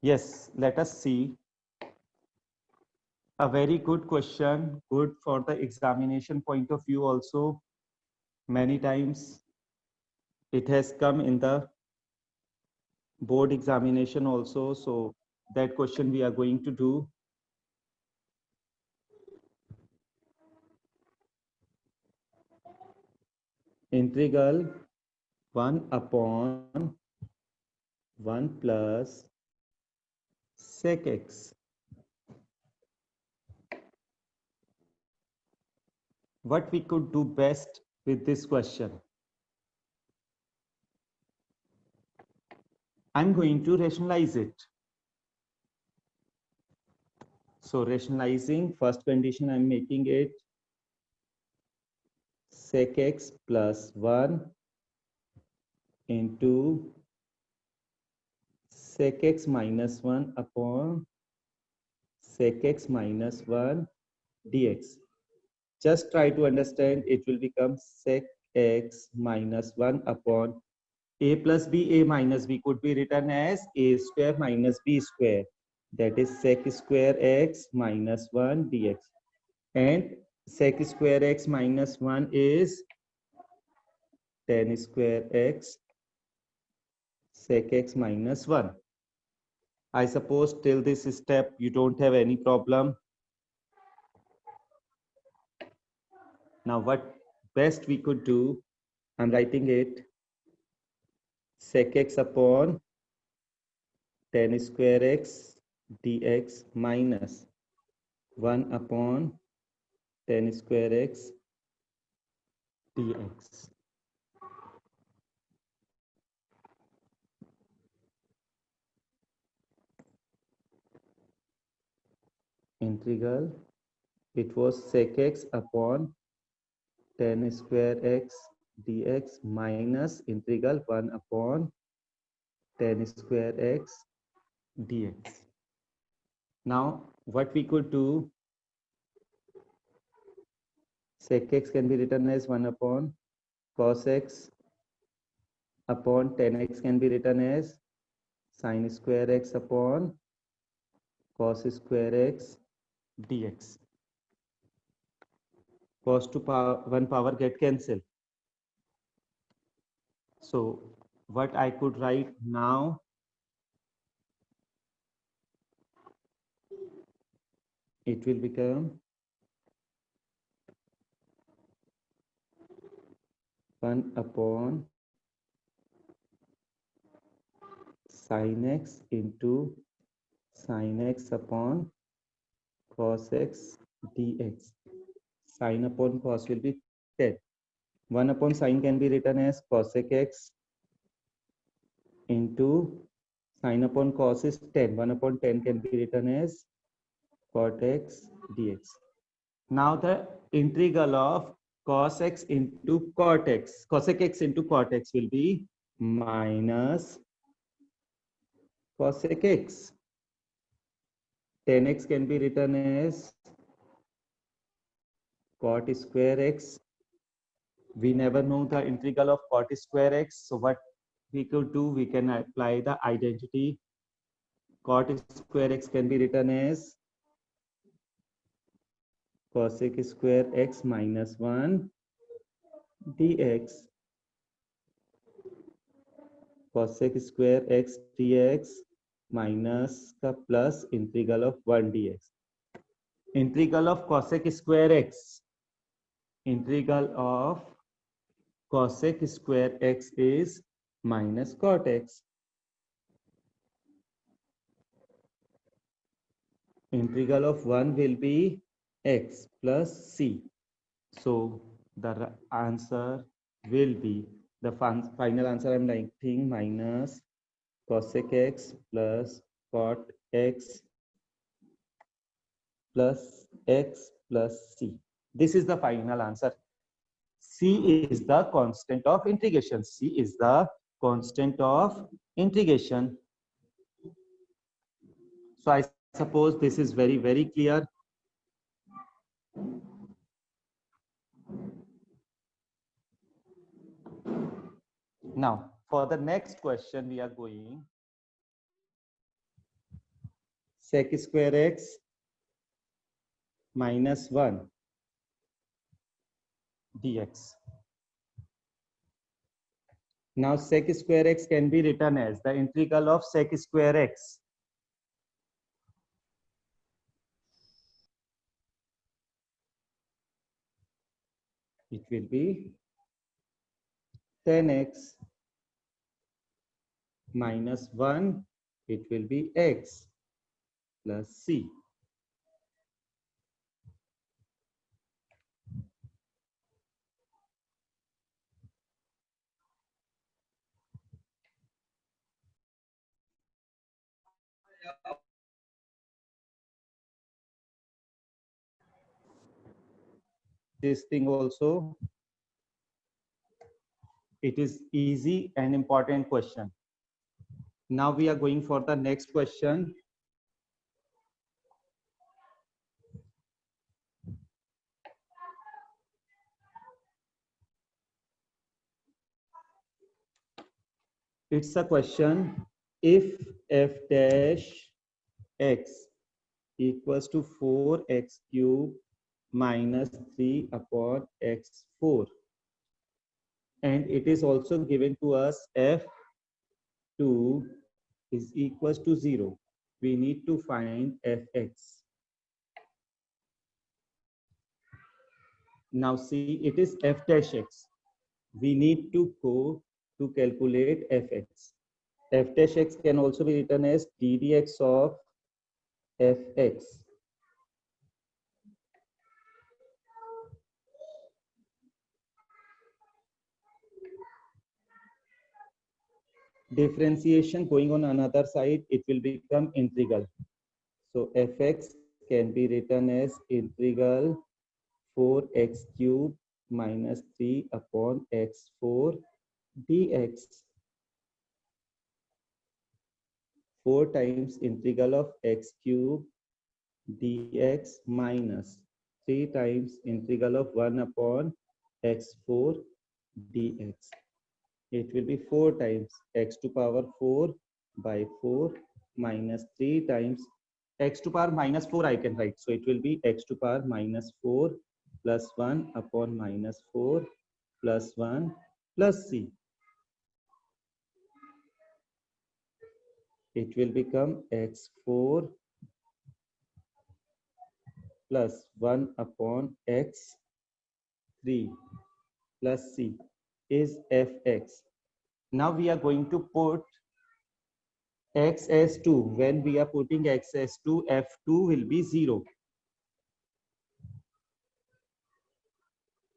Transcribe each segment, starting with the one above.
Yes, let us see. A very good question, good for the examination point of view also. Many times it has come in the board examination also. So that question we are going to do. Integral 1 upon 1 plus sec x. What we could do best with this question? I'm going to rationalize it. So rationalizing, first condition I'm making it sec x plus 1 into sec x minus 1 upon sec x minus 1 dx. Just try to understand, it will become sec x minus 1 upon a plus b. A minus b could be written as a square minus b square. That is sec square x minus 1 dx. And sec square x minus 1 is tan square x sec x minus 1. I suppose till this step you don't have any problem. Now what best we could do, I'm writing it sec x upon tan square x dx minus 1 upon tan square x dx. Integral, it was sec x upon tan square x dx minus integral 1 upon tan square x dx. Now what we could do, sec x can be written as 1 upon cos x upon tan x can be written as sin square x upon cos square x dx. Cos to power 1 power get cancelled. So what I could write now, it will become 1 upon sin x into sin x upon cos x dx. Sin upon cos will be 10. 1 upon sin can be written as cosec x into sin upon cos is 10. 1 upon 10 can be written as cot x dx. Now the integral of cos x into cot x, cosec x into cot x will be minus cosec x. Tan x can be written as cot square x. We never know the integral of cot square x. So what we could do, we can apply the identity. Cot square x can be written as cosec square x minus 1 dx. Cosec square x dx minus का plus integral of 1 dx. Integral of cosec square x. Integral of cosec square x is minus cot x. Integral of 1 will be x plus c. So the answer will be, the final answer I'm writing minus cosec x plus cot x plus x plus c. This is the final answer. C is the constant of integration. C is the constant of integration. So I suppose this is very, very clear. Now, for the next question, we are going. sec square x minus 1 dx. Now sec square x can be written as the integral of sec square x it will be 10x minus 1, it will be x plus c. This thing also, it is easy and important question. Now we are going for the next question. It's a question, if f dash x equals to 4x cube minus 3 upon x4, and it is also given to us f2 is equals to 0. We need to find fx. Now see, it is f dash x. We need to go to calculate fx. F dash x can also be written as ddx of fx. Differentiation going on another side, it will become integral. So fx can be written as integral 4x cube minus 3 upon x4 dx. 4 times integral of x cube dx minus 3 times integral of 1 upon x4 dx. It will be 4 times x to power 4 by 4 minus 3 times x to power minus 4 I can write. So it will be x to power minus 4 plus 1 upon minus 4 plus 1 plus c. It will become x4 plus 1 upon x3 plus c is fx. Now we are going to put x as 2. When we are putting x as 2, f2 will be 0.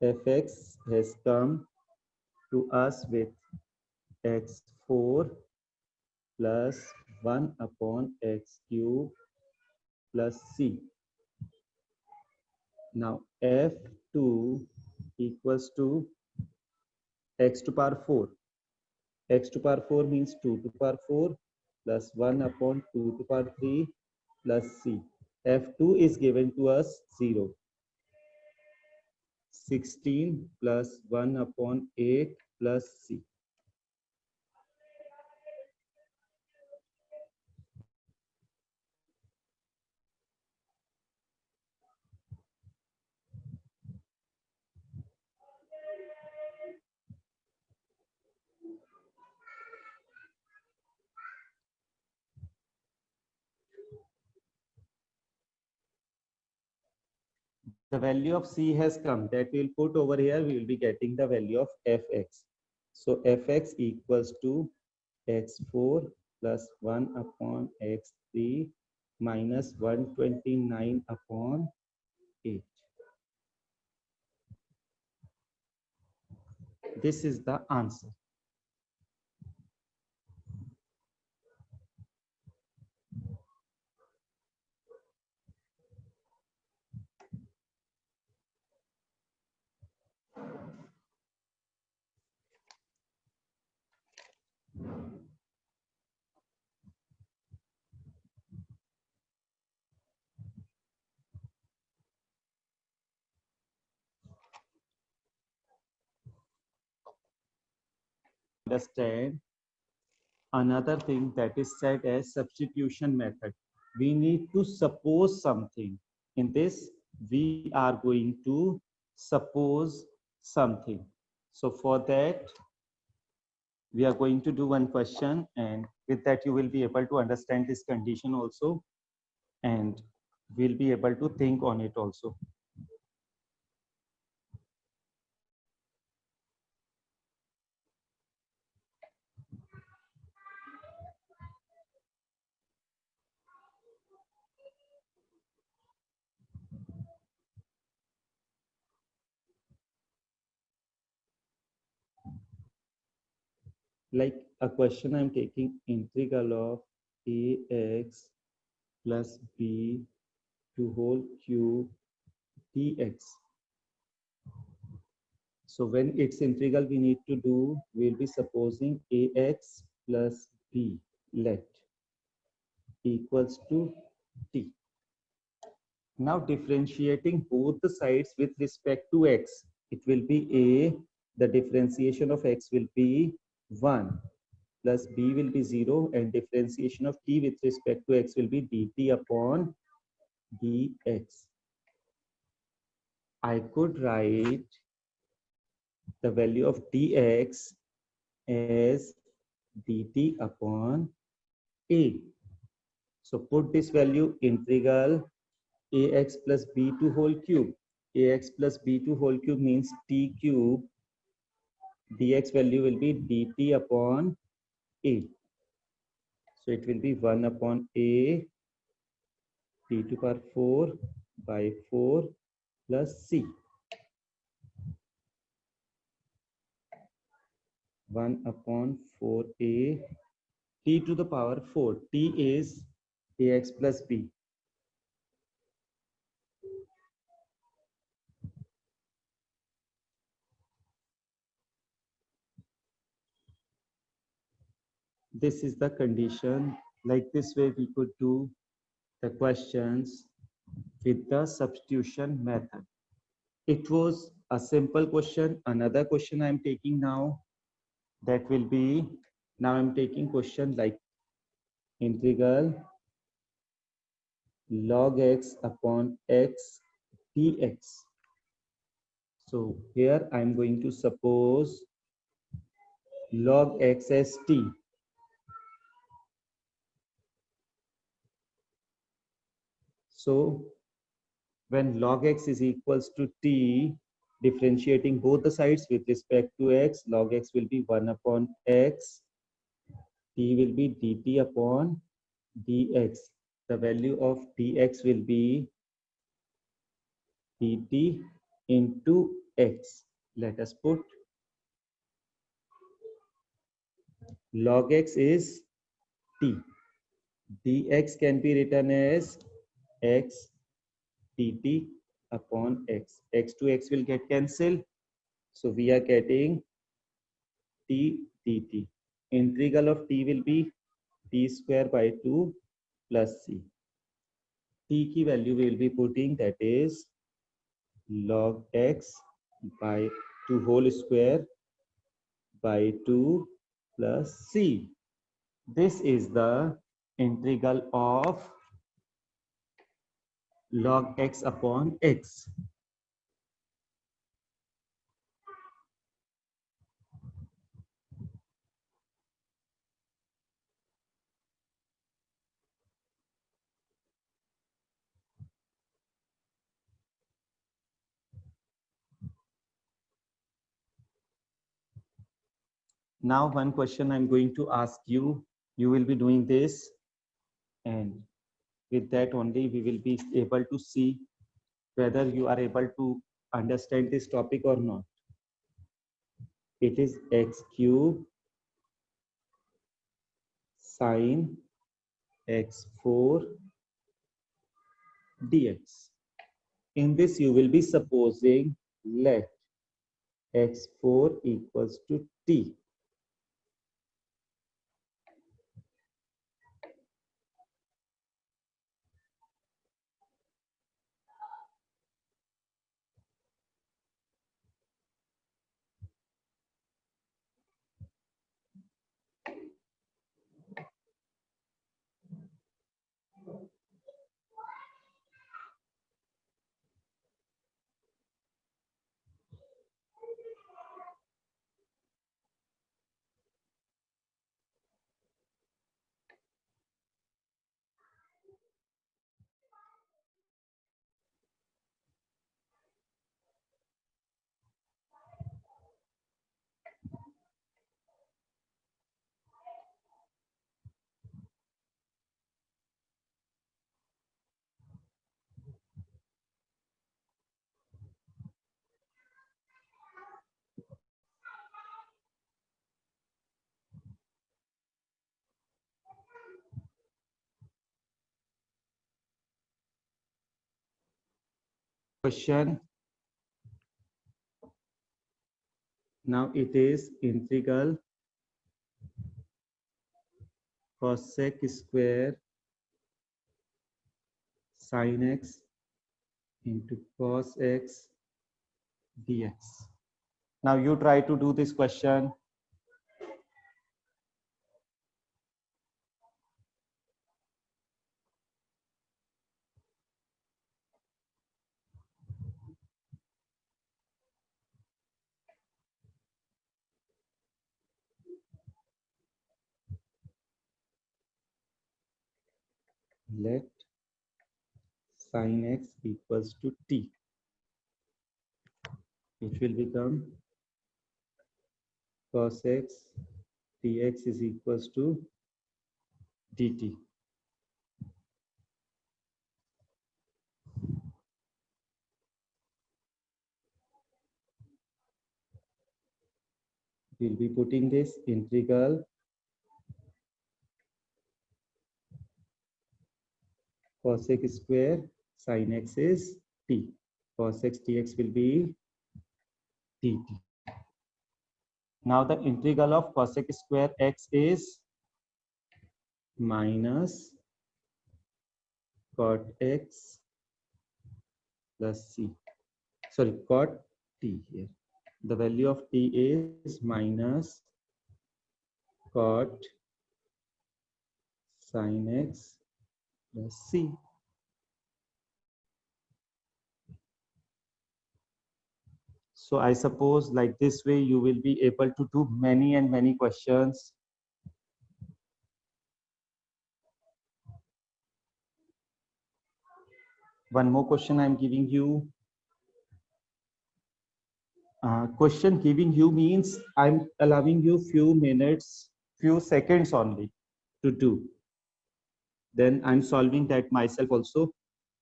Fx has come to us with x4 plus 1 upon x cube plus c. Now f2 equals to x to power 4. X to power 4 means 2 to power 4 plus 1 upon 2 to power 3 plus c. f2 is given to us 0. 16 plus 1 upon 8 plus c. The value of c has come, that we'll put over here. We will be getting the value of fx. So fx equals to x4 plus 1 upon x3 minus 129 upon 8. This is the answer. Understand another thing that is said as substitution method. we need to suppose something. In this, we are going to suppose something. So for that, we are going to do one question, and with that you will be able to understand this condition also, and we'll be able to think on it also. Like a question, I'm taking integral of ax plus b to whole cube dx. So when it's integral, we need to do, we'll be supposing ax plus b, let equals to t. Now differentiating both the sides with respect to x, it will be a, the differentiation of x will be 1 plus b will be 0, and differentiation of t with respect to x will be dt upon dx. I could write the value of dx as dt upon a. So put this value integral ax plus b to whole cube. Ax plus b to whole cube means t cube. Dx value will be dt upon a. So it will be 1 upon a t to the power 4 by 4 plus c. 1 upon 4a t to the power 4. T is ax plus b. This is the condition. Like this way we could do the questions with the substitution method. It was a simple question. Another question I'm taking now, that will be, now I'm taking question like integral log x upon x dx. So here I'm going to suppose log x as t. So when log x is equals to t, differentiating both the sides with respect to x, log x will be 1 upon x, t will be dt upon dx. The value of dx will be dt into x. Let us put log x is t. Dx can be written as x dt upon x. X to x will get cancelled. So we are getting t dt. Integral of t will be t square by 2 plus c. T की value we will be putting, that is log x by 2 whole square by 2 plus c. This is the integral of log x upon x. Now one question I'm going to ask you, you will be doing this, and with that only we will be able to see whether you are able to understand this topic or not. It is x cube sine x4 dx. In this you will be supposing let x4 equals to t. question. Now it is integral cosec square sin x into cos x dx. Now you try to do this question. Let sin x equals to t. It will become cos x dx is equals to dt. We'll be putting this integral cos x square sin x is t. Cos x dx will be dt. Now the integral of cosec square x is minus cot x plus c. Sorry, cot t here. The value of t is minus cot sin x plus c. So I suppose like this way you will be able to do many and many questions. One more question I'm giving you. Question giving you means I'm allowing you few minutes, few seconds only to do. Then I'm solving that myself also,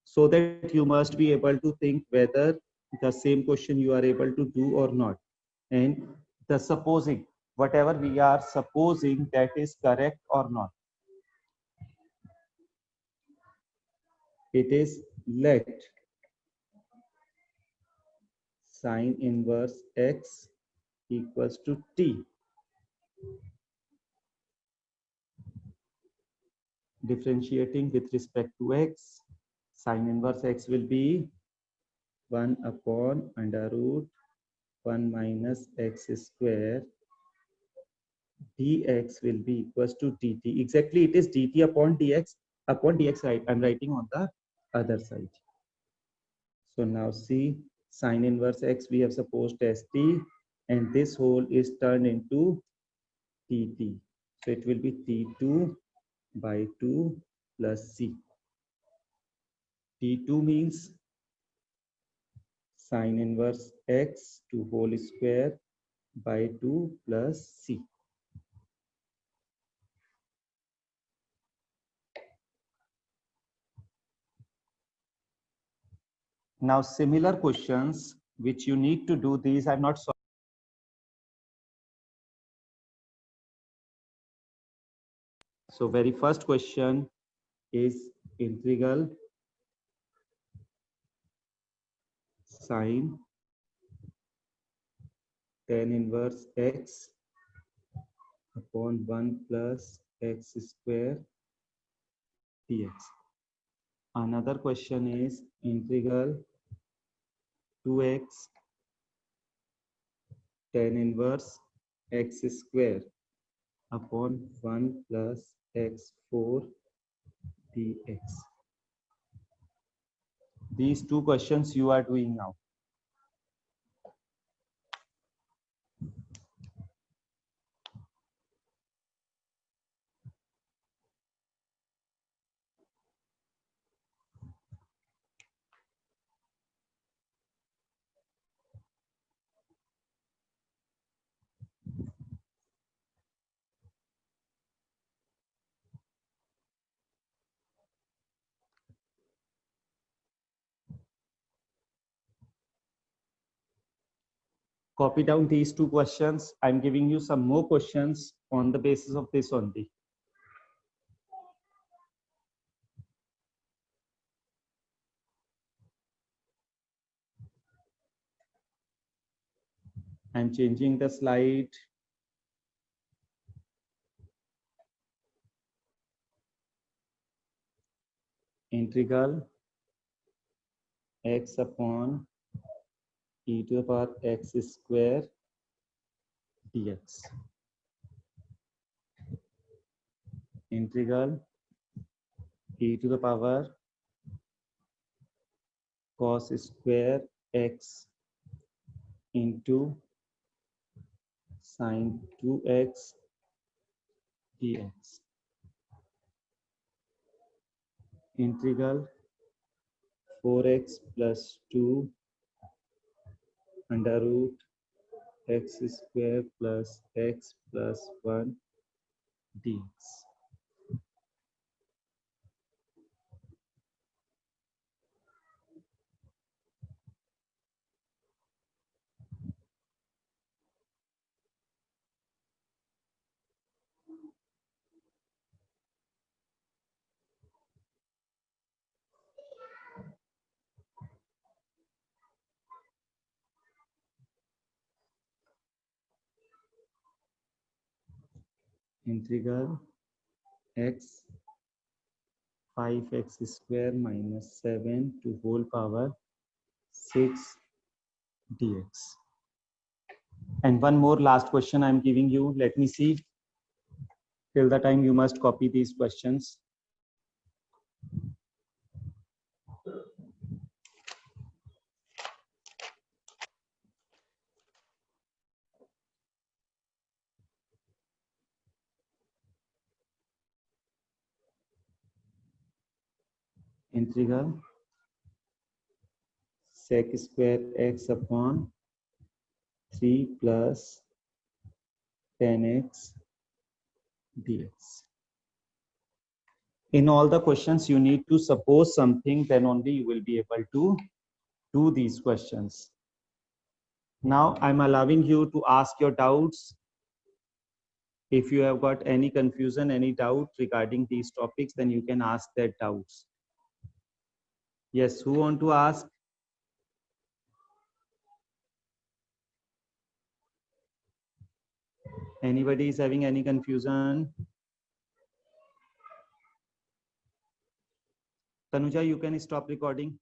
so that you must be able to think whether the same question you are able to do or not. And the supposing, whatever we are supposing, that is correct or not. It is let sine inverse x equals to t. Differentiating with respect to x, sine inverse x will be 1 upon under root 1 minus x square dx will be equals to dt. Exactly, it is dt upon dx. Upon dx, right? I'm writing on the other side. So now see, sine inverse x we have supposed as t, and this whole is turned into dt. So it will be t2 by 2 plus c. t2 means sine inverse x to whole square by 2 plus c. Now similar questions which you need to do, these I'm not solving. So very first question is integral sine tan inverse x upon 1 plus x square dx. Another question is integral 2x tan inverse x square upon 1 plus x4 dx. These two questions you are doing now. Copy down these two questions. I'm giving you some more questions on the basis of this only. I'm changing the slide. Integral x upon e to the power x square dx. Integral e to the power cos square x into sin 2x dx. Integral 4x plus 2 under root x square plus x plus 1 dx. Integral x 5x square minus 7 to whole power 6 dx. And one more last question I'm giving you. Let me see. Till the time you must copy these questions. Integral sec square x upon 3 plus 10x dx. In all the questions, you need to suppose something, then only you will be able to do these questions. Now I'm allowing you to ask your doubts. If you have got any confusion, any doubt regarding these topics, then you can ask their doubts. Yes, who want to ask? Anybody is having any confusion? Tanuja, you can stop recording.